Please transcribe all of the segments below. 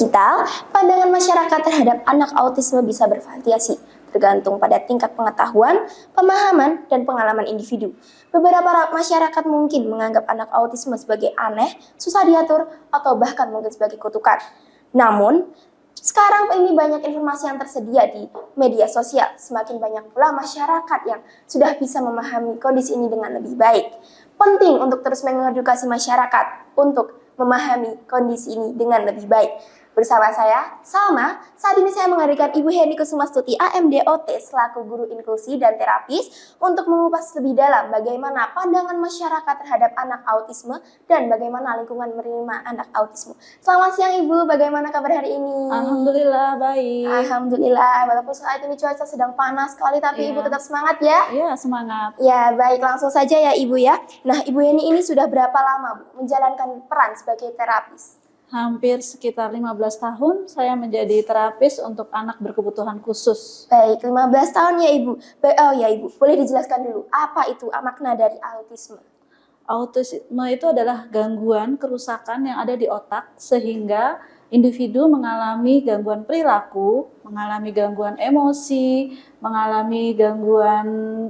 kita, pandangan masyarakat terhadap anak autisme bisa bervariasi, tergantung pada tingkat pengetahuan, pemahaman, dan pengalaman individu. Beberapa masyarakat mungkin menganggap anak autisme sebagai aneh, susah diatur, atau bahkan mungkin sebagai kutukan. Namun, sekarang ini banyak informasi yang tersedia di media sosial. Semakin banyak pula masyarakat yang sudah bisa memahami kondisi ini dengan lebih baik. Penting untuk terus mengedukasi masyarakat untuk memahami kondisi ini dengan lebih baik. Bersama saya, Salma, saat ini saya menghadirkan Ibu Heni Kusumastuti AMDOT selaku guru inklusi dan terapis untuk mengupas lebih dalam bagaimana pandangan masyarakat terhadap anak autisme dan bagaimana lingkungan menerima anak autisme. Selamat siang Ibu, bagaimana kabar hari ini? Alhamdulillah baik. Alhamdulillah, walaupun saat ini cuaca sedang panas sekali tapi Ibu tetap semangat ya? Iya, semangat. Ya, baik, langsung saja ya Ibu ya. Nah, Ibu Heni ini sudah berapa lama Bu menjalankan peran sebagai terapis? Hampir sekitar 15 tahun saya menjadi terapis untuk anak berkebutuhan khusus. Baik, 15 tahun ya Ibu. Oh ya Ibu, boleh dijelaskan dulu apa itu makna dari autisme? Autisme itu adalah gangguan kerusakan yang ada di otak sehingga individu mengalami gangguan perilaku, mengalami gangguan emosi, mengalami gangguan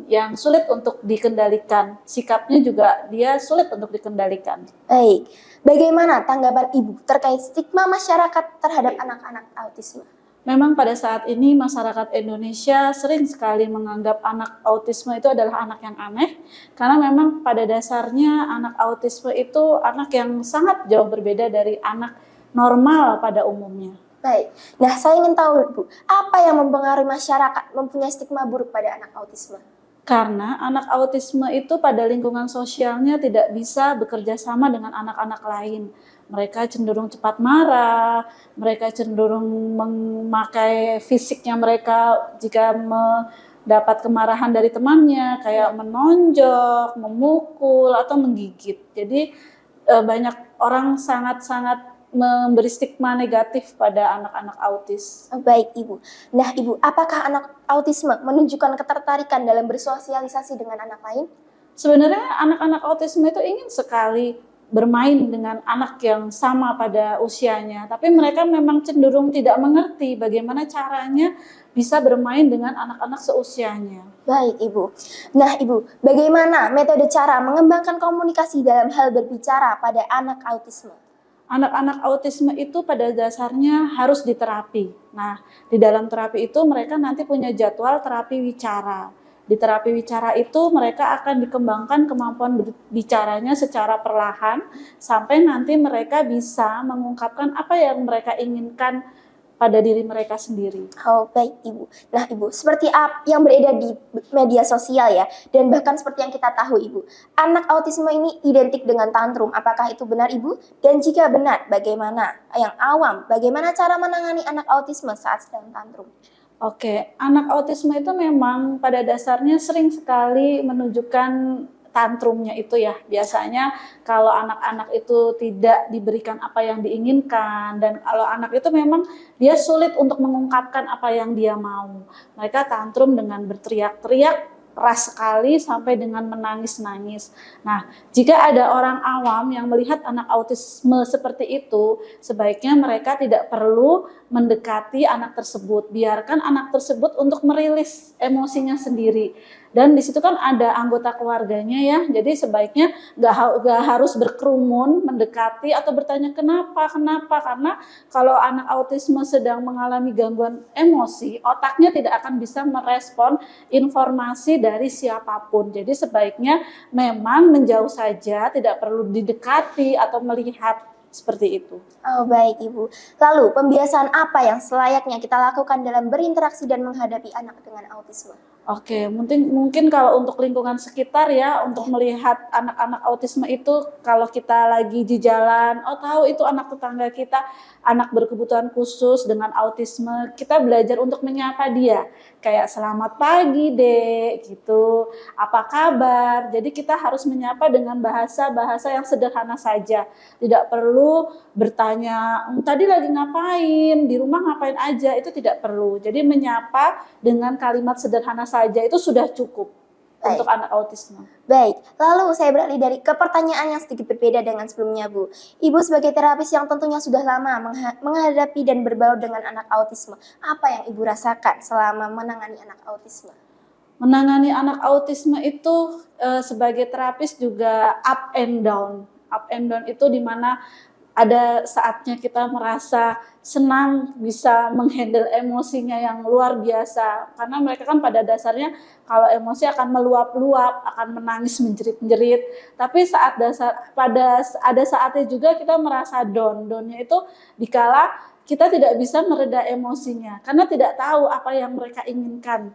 yang sulit untuk dikendalikan. Sikapnya juga dia sulit untuk dikendalikan. Baik, bagaimana tanggapan Ibu terkait stigma masyarakat terhadap anak-anak autisme? Memang pada saat ini masyarakat Indonesia sering sekali menganggap anak autisme itu adalah anak yang aneh, karena memang pada dasarnya anak autisme itu anak yang sangat jauh berbeda dari anak normal pada umumnya. Baik, nah saya ingin tahu Bu, apa yang mempengaruhi masyarakat mempunyai stigma buruk pada anak autisme? Karena anak autisme itu pada lingkungan sosialnya tidak bisa bekerja sama dengan anak-anak lain. Mereka cenderung cepat marah, mereka cenderung memakai fisiknya mereka jika mendapat kemarahan dari temannya, kayak menonjok, memukul, atau menggigit. Jadi banyak orang sangat-sangat memberi stigma negatif pada anak-anak autis. Baik Ibu. Nah Ibu, apakah anak autisme menunjukkan ketertarikan dalam bersosialisasi dengan anak lain? Sebenarnya anak-anak autisme itu ingin sekali bermain dengan anak yang sama pada usianya, tapi mereka memang cenderung tidak mengerti bagaimana caranya bisa bermain dengan anak-anak seusianya. Baik Ibu. Nah Ibu, bagaimana metode cara mengembangkan komunikasi dalam hal berbicara pada anak autisme? Anak-anak autisme itu pada dasarnya harus diterapi. Nah, di dalam terapi itu mereka nanti punya jadwal terapi wicara. Di terapi wicara itu mereka akan dikembangkan kemampuan bicaranya secara perlahan sampai nanti mereka bisa mengungkapkan apa yang mereka inginkan pada diri mereka sendiri. Oh baik Ibu. Nah Ibu, seperti apa yang beredar di media sosial ya, dan bahkan seperti yang kita tahu Ibu, anak autisme ini identik dengan tantrum. Apakah itu benar Ibu? Dan jika benar, bagaimana? Yang awam, bagaimana cara menangani anak autisme saat sedang tantrum? Oke, anak autisme itu memang pada dasarnya sering sekali menunjukkan tantrumnya itu ya. Biasanya kalau anak-anak itu tidak diberikan apa yang diinginkan, dan kalau anak itu memang dia sulit untuk mengungkapkan apa yang dia mau. Mereka tantrum dengan berteriak-teriak keras sekali sampai dengan menangis-nangis. Nah, jika ada orang awam yang melihat anak autisme seperti itu, sebaiknya mereka tidak perlu mendekati anak tersebut. Biarkan anak tersebut untuk merilis emosinya sendiri. Dan di situ kan ada anggota keluarganya ya, jadi sebaiknya nggak harus berkerumun mendekati atau bertanya kenapa, karena kalau anak autisme sedang mengalami gangguan emosi, otaknya tidak akan bisa merespon informasi dari siapapun. Jadi sebaiknya memang menjauh saja, tidak perlu didekati atau melihat seperti itu. Oh baik Ibu. Lalu pembiasaan apa yang selayaknya kita lakukan dalam berinteraksi dan menghadapi anak dengan autisme? Oke, mungkin kalau untuk lingkungan sekitar ya, untuk melihat anak-anak autisme itu, kalau kita lagi di jalan, oh tahu itu anak tetangga kita, anak berkebutuhan khusus dengan autisme, kita belajar untuk menyapa dia. Kayak selamat pagi dek, gitu, apa kabar. Jadi kita harus menyapa dengan bahasa-bahasa yang sederhana saja. Tidak perlu bertanya, tadi lagi ngapain, di rumah ngapain aja, itu tidak perlu. Jadi menyapa dengan kalimat sederhana saja itu sudah cukup. untuk anak autisme. Baik, lalu saya beralih ke pertanyaan yang sedikit berbeda dengan sebelumnya, Bu. Ibu sebagai terapis yang tentunya sudah lama menghadapi dan berbaur dengan anak autisme, apa yang Ibu rasakan selama menangani anak autisme? Menangani anak autisme itu sebagai terapis juga up and down. Up and down itu dimana ada saatnya kita merasa senang bisa menghandle emosinya yang luar biasa. Karena mereka kan pada dasarnya kalau emosi akan meluap-luap, akan menangis menjerit-menjerit. Tapi ada saatnya juga kita merasa down. Downnya itu dikala kita tidak bisa mereda emosinya karena tidak tahu apa yang mereka inginkan.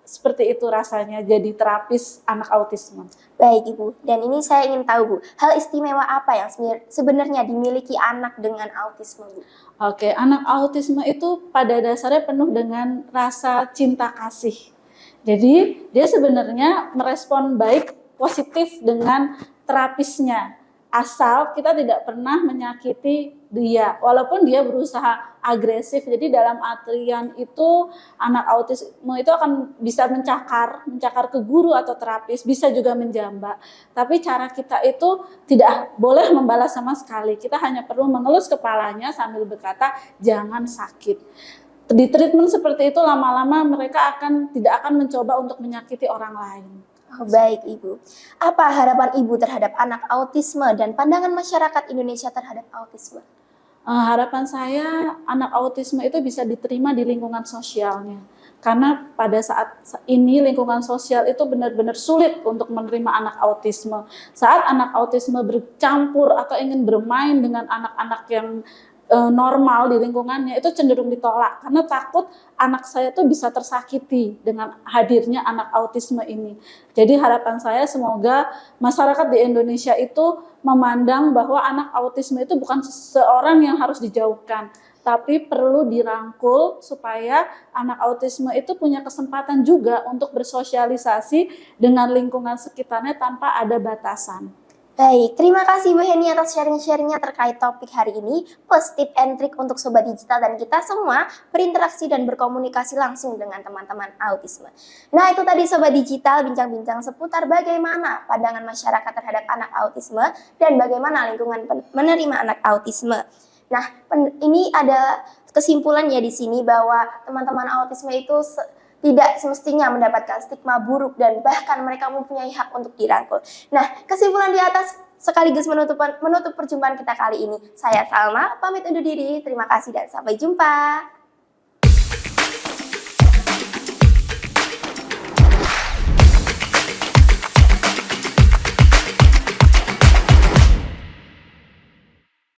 Seperti itu rasanya jadi terapis anak autisme. Baik Ibu, dan ini saya ingin tahu Bu, hal istimewa apa yang sebenarnya dimiliki anak dengan autisme Bu? Oke, anak autisme itu pada dasarnya penuh dengan rasa cinta kasih. Jadi dia sebenarnya merespon baik, positif dengan terapisnya. Asal kita tidak pernah menyakiti dia, walaupun dia berusaha agresif. Jadi dalam artian itu anak autisme itu akan bisa mencakar ke guru atau terapis, bisa juga menjambak. Tapi cara kita itu tidak boleh membalas sama sekali. Kita hanya perlu mengelus kepalanya sambil berkata jangan sakit. Di treatment seperti itu lama-lama mereka tidak akan mencoba untuk menyakiti orang lain. Oh, baik Ibu. Apa harapan Ibu terhadap anak autisme dan pandangan masyarakat Indonesia terhadap autisme? Harapan saya anak autisme itu bisa diterima di lingkungan sosialnya. Karena pada saat ini lingkungan sosial itu benar-benar sulit untuk menerima anak autisme. Saat anak autisme bercampur atau ingin bermain dengan anak-anak yang normal di lingkungannya itu cenderung ditolak karena takut anak saya tuh bisa tersakiti dengan hadirnya anak autisme ini. Jadi harapan saya semoga masyarakat di Indonesia itu memandang bahwa anak autisme itu bukan seseorang yang harus dijauhkan, tapi perlu dirangkul supaya anak autisme itu punya kesempatan juga untuk bersosialisasi dengan lingkungan sekitarnya tanpa ada batasan. Baik, terima kasih Bu Heni atas sharing-sharingnya terkait topik hari ini, plus tip and trick untuk Sobat Digital dan kita semua berinteraksi dan berkomunikasi langsung dengan teman-teman autisme. Nah itu tadi Sobat Digital, bincang-bincang seputar bagaimana pandangan masyarakat terhadap anak autisme dan bagaimana lingkungan menerima anak autisme. Nah ini ada kesimpulan ya di sini bahwa teman-teman autisme itu tidak semestinya mendapatkan stigma buruk dan bahkan mereka mempunyai hak untuk dirangkul. Nah, kesimpulan di atas sekaligus menutup perjumpaan kita kali ini. Saya Salma, pamit undur diri. Terima kasih dan sampai jumpa.